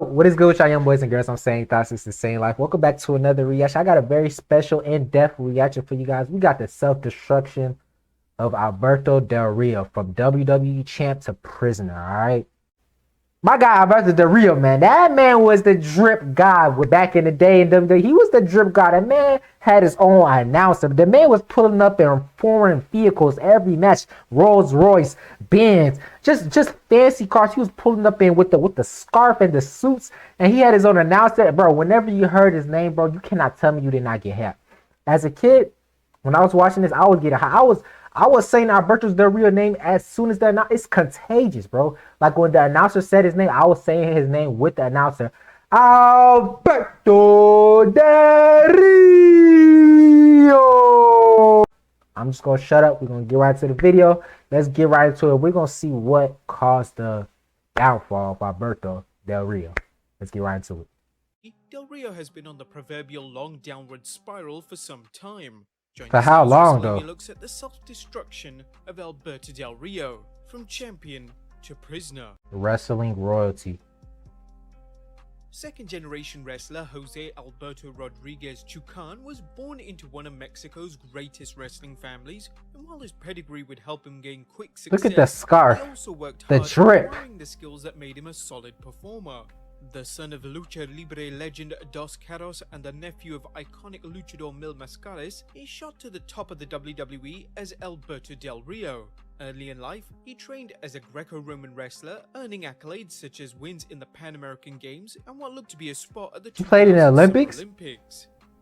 What is good with y'all young boys and girls? I'm Sane Thoughts. This is SaneLife. Welcome back to another reaction. I got a very special in-depth reaction for you guys. We got the self-destruction of Alberto Del Rio from WWE champ to prisoner, all right? My guy Alberto Del Rio, man, that man was the drip guy back in the day in WWE. He was the drip guy. That man had his own announcer. The man was pulling up in foreign vehicles every match, Rolls Royce, Benz, just fancy cars. He was pulling up in with the scarf and the suits, and he had his own announcer. Bro, whenever you heard his name, bro, you cannot tell me you did not get hyped. As a kid, when I was watching this, I was getting high. I was saying Alberto's Del Rio name as soon as that. It's contagious, bro. Like when the announcer said his name, I was saying his name with the announcer. Alberto Del Rio. I'm just gonna shut up. We're gonna get right to the video. Let's get right into it. We're gonna see what caused the downfall of Alberto Del Rio. Let's get right into it. Del Rio has been on the proverbial long downward spiral for some time. For how long, though? Looks at the self-destruction of Alberto Del Rio, from champion to prisoner. Wrestling royalty. Second-generation wrestler Jose Alberto Rodriguez Chucan was born into one of Mexico's greatest wrestling families, and while his pedigree would help him gain quick success, look at the scarf, he also worked the hard drip, acquiring the skills that made him a solid performer. The son of Lucha Libre legend Dos Caros and the nephew of iconic luchador Mil Mascares, he shot to the top of the WWE as Alberto Del Rio. Early in life, he trained as a Greco-Roman wrestler, earning accolades such as wins in the Pan American Games and what looked to be a spot at the He played in the Olympics?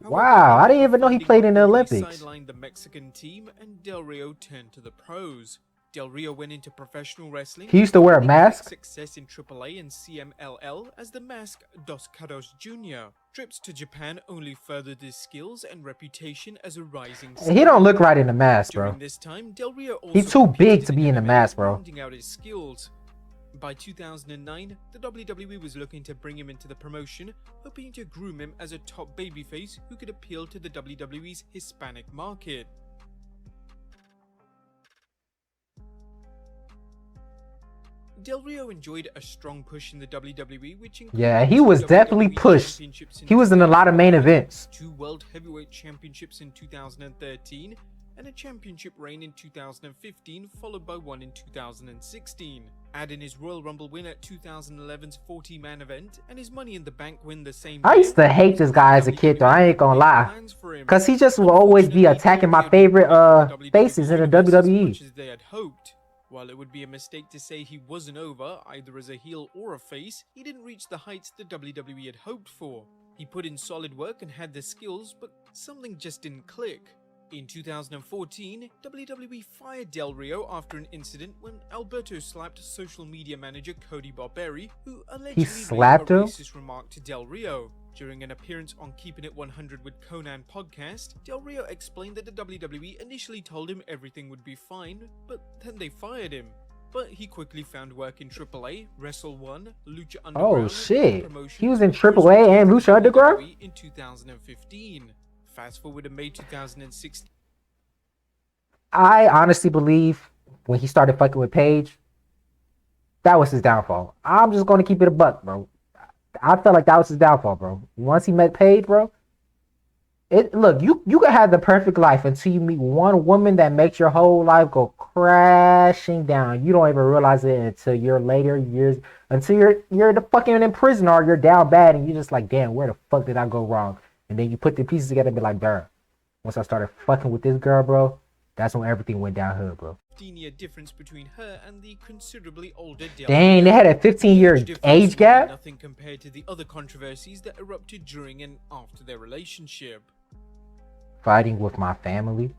Wow, I didn't even know he played in the Olympics. Sidelined the Mexican team and Del Rio turned to the pros. Del Rio went into professional wrestling. He used to wear a mask. Success in AAA and CMLL as the Mask Dos Caros Jr. Trips to Japan only furthered his skills and reputation as a rising star. He don't look right in the mask, bro. During this time, Del Rio also he's too big to be in the mask, bro. Rounding out his skills. By 2009, the WWE was looking to bring him into the promotion, hoping to groom him as a top babyface who could appeal to the WWE's Hispanic market. Del Rio enjoyed a strong push in the WWE, which included he was definitely pushed. He was in a lot of main events. 2 World Heavyweight Championships in 2013 and a championship reign in 2015, followed by one in 2016. Add in his Royal Rumble win at 2011's 40-man event and his Money in the Bank win the same I used to hate this guy as a kid, though. I ain't gonna lie, because he just will always be attacking my favorite faces in the WWE. They had hoped. While it would be a mistake to say he wasn't over, either as a heel or a face, he didn't reach the heights the WWE had hoped for. He put in solid work and had the skills, but something just didn't click. In 2014, WWE fired Del Rio after an incident when Alberto slapped social media manager Cody Barberi, who allegedly made a racist remark to Del Rio. During an appearance on Keeping It 100 with Conan podcast, Del Rio explained that the WWE initially told him everything would be fine, but then they fired him. But he quickly found work in AAA, Wrestle One, Lucha Underground. Oh shit, he was in AAA and Lucha Underground? In 2015. Fast forward to May 2016. I honestly believe when he started fucking with PAIGE, that was his downfall. I'm just gonna keep it a buck, bro. I felt like that was his downfall, bro. Once he met PAIGE, bro, look, you can have the perfect life until you meet one woman that makes your whole life go crashing down. You don't even realize it until your later years, until you're the fucking in prison or you're down bad and you're just like, damn, where the fuck did I go wrong? And then you put the pieces together and be like, bruh, once I started fucking with this girl, bro, that's when everything went downhill, bro. 15-year difference between her and the considerably older Del Rio. Dang, they had a 15-year age gap? Nothing compared to the other controversies that erupted during and after their relationship. Fighting with my family?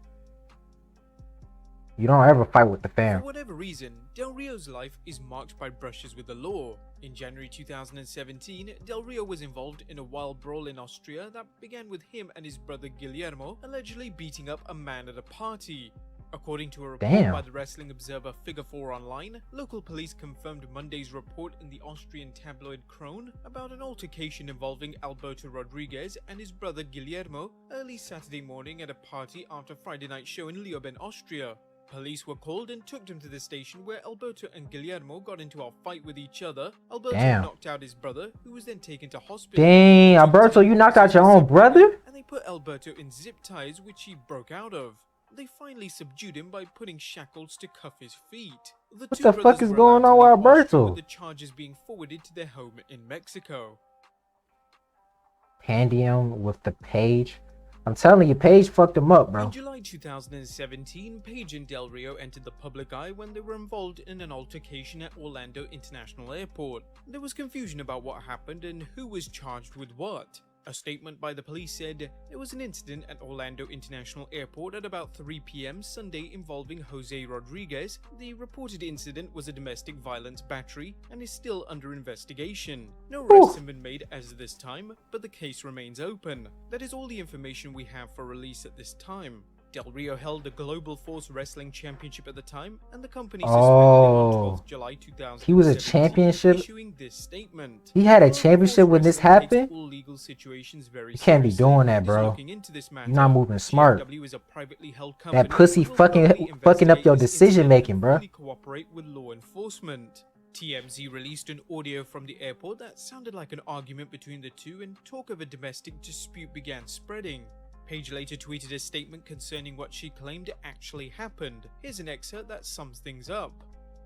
You don't ever fight with the fam. For whatever reason, Del Rio's life is marked by brushes with the law. In January 2017, Del Rio was involved in a wild brawl in Austria that began with him and his brother Guillermo allegedly beating up a man at a party. According to a report by the Wrestling Observer Figure 4 Online, local police confirmed Monday's report in the Austrian tabloid Krone about an altercation involving Alberto Rodriguez and his brother Guillermo early Saturday morning at a party after Friday night show in Leoben, Austria. Police were called and took them to the station where Alberto and Guillermo got into a fight with each other. Alberto Damn. knocked out his brother, who was then taken to hospital. Dang, Alberto, you knocked out your own brother? And they put Alberto in zip ties, which he broke out of. They finally subdued him by putting shackles to cuff his feet. What the fuck is going on with Alberto? With the charges being forwarded to their home in Mexico. PANDEMONIUM with the PAIGE. I'm telling you, PAIGE fucked him up, bro. In July 2017, Paige and Del Rio entered the public eye when they were involved in an altercation at Orlando International Airport. There was confusion about what happened and who was charged with what. A statement by the police said, there was an incident at Orlando International Airport at about 3 p.m. Sunday involving Jose Rodriguez. The reported incident was a domestic violence battery and is still under investigation. No arrests have been made as of this time, but the case remains open. That is all the information we have for release at this time. Del Rio held the Global Force Wrestling Championship at the time, and the company suspended him on 12th July 2017. He was a championship? Issuing this statement. He had a championship when this happened? You can't be doing that, bro. You're not moving smart. That pussy fucking up your decision making, bro. Cooperate with law enforcement. TMZ released an audio from the airport that sounded like an argument between the two, and talk of a domestic dispute began spreading. Paige later tweeted a statement concerning what she claimed actually happened. Here's an excerpt that sums things up.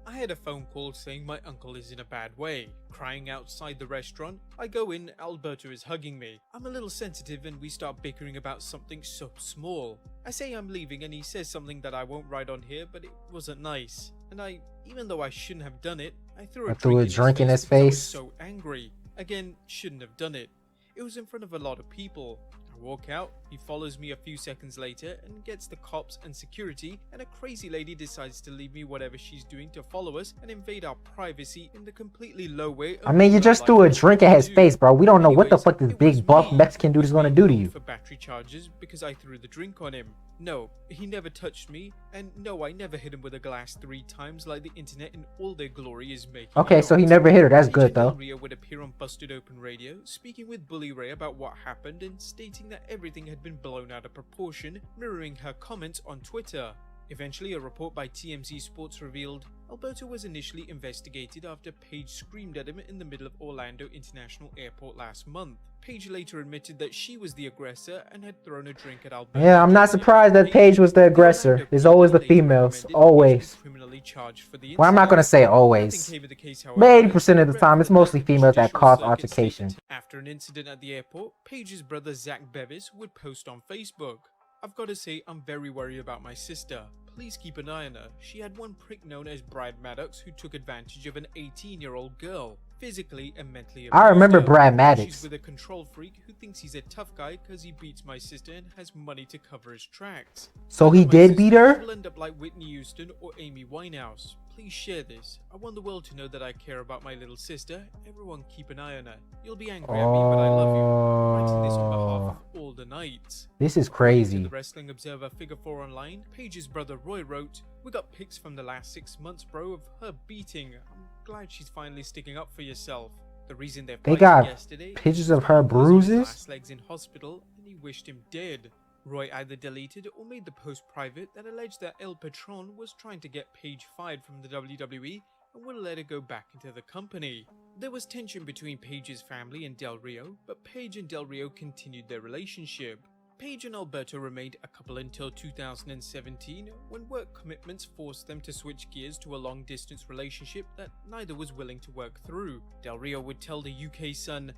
I had a phone call saying my uncle is in a bad way, crying outside the restaurant. I go in, Alberto is hugging me. I'm a little sensitive and we start bickering about something so small. I say I'm leaving and he says something that I won't write on here, but it wasn't nice. And even though I shouldn't have done it, I threw a drink in his face. I was so angry. Again, shouldn't have done it. It was in front of a lot of people. I walk out, he follows me a few seconds later and gets the cops and security, and a crazy lady decides to leave me whatever she's doing to follow us and invade our privacy in the completely low way. I mean, you just threw a drink at his face, bro. We don't know what the fuck this big buff Mexican dude is gonna do to you. For battery charges because I threw the drink on him. No, he never touched me, and no, I never hit him with a glass 3 times like the internet in all their glory is making. Okay, so he never hit her. That's good though. Rio would appear on Busted Open Radio, speaking with Bully Ray about what happened and stating that everything had been blown out of proportion, mirroring her comments on Twitter. Eventually, a report by TMZ Sports revealed Alberto was initially investigated after Paige screamed at him in the middle of Orlando International Airport last month. Paige later admitted that she was the aggressor and had thrown a drink at Alberto. Yeah, I'm not surprised that Paige was the aggressor. It's always the females. Always. Well, I'm not going to say always. 80% of the time, it's mostly females that cause altercation. After an incident at the airport, Paige's brother Zach Bevis would post on Facebook, I've got to say I'm very worried about my sister. Please keep an eye on her. She had one prick known as Brad Maddox who took advantage of an 18-year-old girl, physically and mentally abused. I remember Brad Maddox. She's with a control freak who thinks he's a tough guy because he beats my sister and has money to cover his tracks. So he did beat her? She'll end up like Whitney Houston or Amy Winehouse. Please share this. I want the world to know that I care about my little sister. Everyone keep an eye on her. You'll be angry at me, but I love you. I'm writing this on behalf of all the Knights. This is crazy. The Wrestling Observer Figure 4 Online, Paige's brother Roy wrote, we got pics from the last 6 months, bro, of her beating. I'm glad she's finally sticking up for yourself. The reason they got yesterday, pictures of her bruises? Last legs in hospital, and he wished him dead. Roy either deleted or made the post private that alleged that El Patron was trying to get Paige fired from the WWE and would let her go back into the company. There was tension between Paige's family and Del Rio, but Paige and Del Rio continued their relationship. Paige and Alberto remained a couple until 2017, when work commitments forced them to switch gears to a long-distance relationship that neither was willing to work through. Del Rio would tell the UK Sun,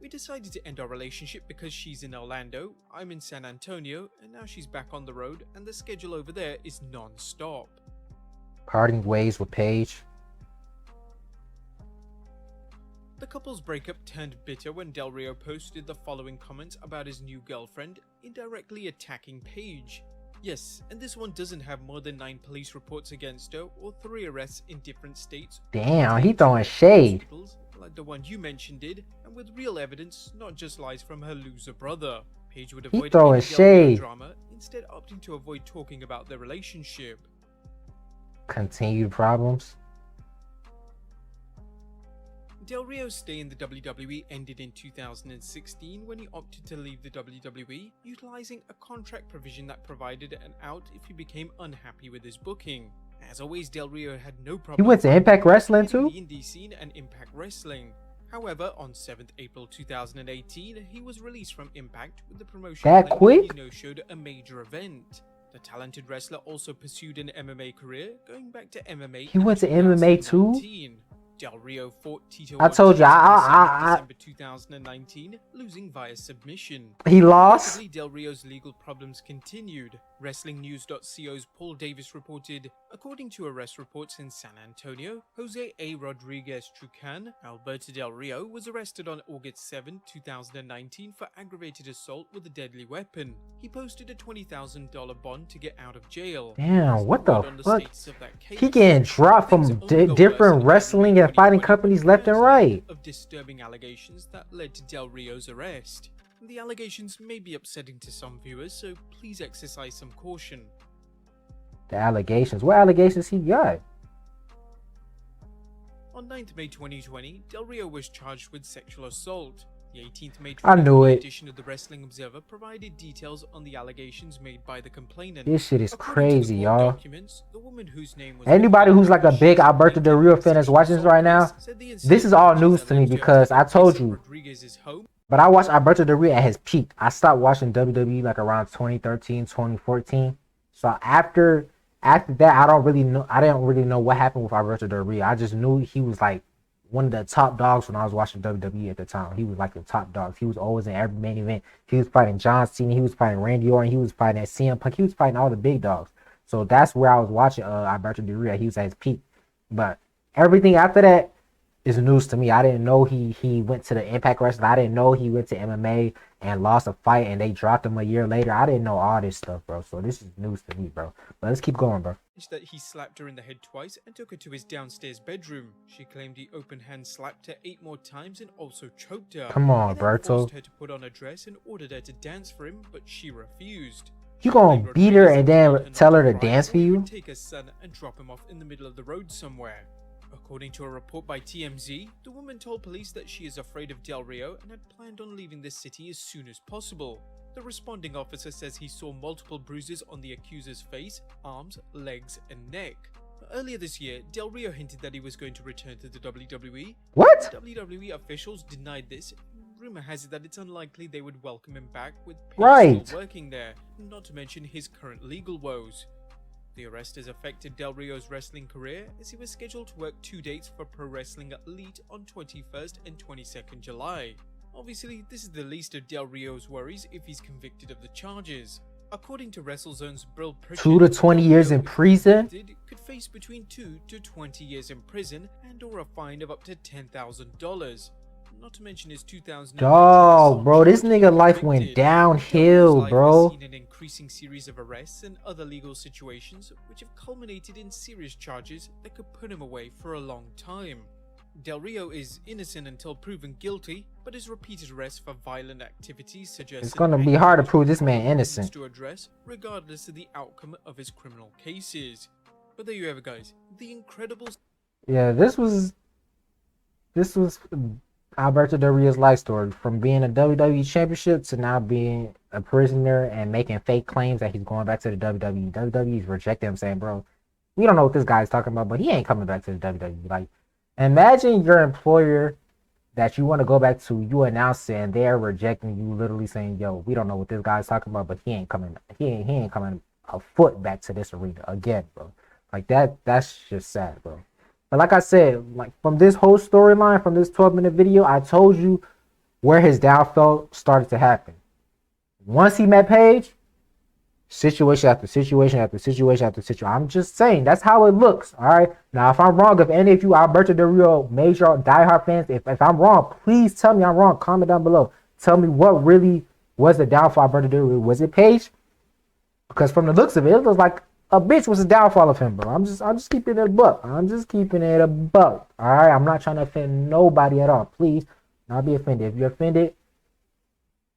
we decided to end our relationship because she's in Orlando, I'm in San Antonio, and now she's back on the road, and the schedule over there is non-stop. Parting ways with Paige. The couple's breakup turned bitter when Del Rio posted the following comments about his new girlfriend, indirectly attacking Paige. Yes, and this one doesn't have more than 9 police reports against her or 3 arrests in different states. Damn, he throwing shade. Like the one you mentioned did, and with real evidence, not just lies from her loser brother. Paige would avoid throwing shade. Drama, instead opting to avoid talking about their relationship. Continued problems. Del Rio's stay in the WWE ended in 2016 when he opted to leave the WWE, utilizing a contract provision that provided an out if he became unhappy with his booking. As always, Del Rio had no problem. He went to Impact Wrestling too? The indie scene and Impact Wrestling. However, on 7th April 2018, he was released from Impact with the promotion that quick? He no-showed a major event. The talented wrestler also pursued an MMA career, going back to MMA. He went to MMA too? Del Rio fought Tito I told you, December 2019, losing via submission. He lost? Del Rio's legal problems continued. WrestlingNews.co's Paul Davis reported, according to arrest reports in San Antonio, Jose A. Rodriguez Trucan, Alberto Del Rio, was arrested on August 7, 2019 for aggravated assault with a deadly weapon. He posted a $20,000 bond to get out of jail. Damn, what the fuck? He getting dropped from different wrestling and fighting companies left and right. Of disturbing allegations that led to Del Rio's arrest. The allegations may be upsetting to some viewers, so please exercise some caution. The allegations? What allegations he got? On 9th May 2020, Del Rio was charged with sexual assault. The 18th May I knew it. edition of the Wrestling Observer provided details on the allegations made by the complainant. This shit is According crazy, y'all. documents, the woman whose name was Anybody who's like a big Alberto Del Rio fan is watching this right now, this is all news to me because I told you. But I watched Alberto Del Rio at his peak. I stopped watching WWE like around 2013, 2014. So after that, I didn't really know what happened with Alberto Del Rio. I just knew he was like one of the top dogs when I was watching WWE at the time. He was like the top dogs. He was always in every main event. He was fighting John Cena. He was fighting Randy Orton. He was fighting at CM Punk. He was fighting all the big dogs. So that's where I was watching Alberto Del Rio. He was at his peak. But everything after that is news to me. I didn't know he went to the Impact Wrestling. I didn't know he went to MMA and lost a fight and they dropped him a year later. I didn't know all this stuff, bro. So this is news to me, bro. But let's keep going, bro. That he slapped her in the head twice and took her to his downstairs bedroom. She claimed he open hand slapped her 8 more times and also choked her. Come on, he then Alberto. forced her to put on a dress and ordered her to dance for him, but she refused. You gonna beat her and then tell her to dance for you? Take her son and drop him off in the middle of the road somewhere. According to a report by TMZ, the woman told police that she is afraid of Del Rio and had planned on leaving the city as soon as possible. The responding officer says he saw multiple bruises on the accuser's face, arms, legs, and neck. Earlier this year, Del Rio hinted that he was going to return to the WWE. What? WWE officials denied this. Rumor has it that it's unlikely they would welcome him back with Paige still working there, not to mention his current legal woes. The arrest has affected Del Rio's wrestling career as he was scheduled to work 2 dates for Pro Wrestling Elite on 21st and 22nd July. Obviously, this is the least of Del Rio's worries if he's convicted of the charges. According to WrestleZone's Brill Pritchard, 2 to 20 years in prison? Could face between 2 to 20 years in prison and or a fine of up to $10,000. Not to mention his 2000. Dog, bro, this nigga life went downhill, bro. Seen an increasing series of arrests and other legal situations which have culminated in serious charges that could put him away for a long time. Del Rio is innocent until proven guilty, but his repeated arrests for violent activities suggest it's gonna be hard to prove this man innocent to address, regardless of the outcome of his criminal cases. But there you have it, guys. The incredible. Yeah, this was Alberto Del Rio's life story, from being a WWE championship to now being a prisoner and making fake claims that he's going back to the WWE. WWE's rejecting him, saying, bro, we don't know what this guy's talking about, but he ain't coming back to the WWE. Like, imagine your employer that you want to go back to, you announce it, and they're rejecting you, literally saying, yo, we don't know what this guy's talking about, but he ain't coming a foot back to this arena again, bro. Like, that's just sad, bro. But like I said, like, from this whole storyline, from this 12-minute video, I told you where his downfall started to happen. Once he met Paige, situation after situation after situation after situation. I'm just saying, that's how it looks, all right? Now, if I'm wrong, if any of you Alberto Del Rio major diehard fans, if I'm wrong, please tell me I'm wrong. Comment down below. Tell me what really was the downfall of Alberto Del Rio. Was it Paige? Because from the looks of it, it looks like a bitch was the downfall of him, bro. I'm just keeping it a buck. I'm just keeping it a buck. All right, I'm not trying to offend nobody at all. Please, not be offended. If you're offended,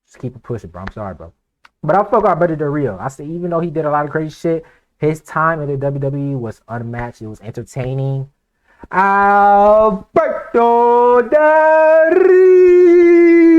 just keep it pushing, bro. I'm sorry, bro. But I fuck Alberto Del Rio. I say, even though he did a lot of crazy shit, his time in the WWE was unmatched. It was entertaining. Alberto Del Rio.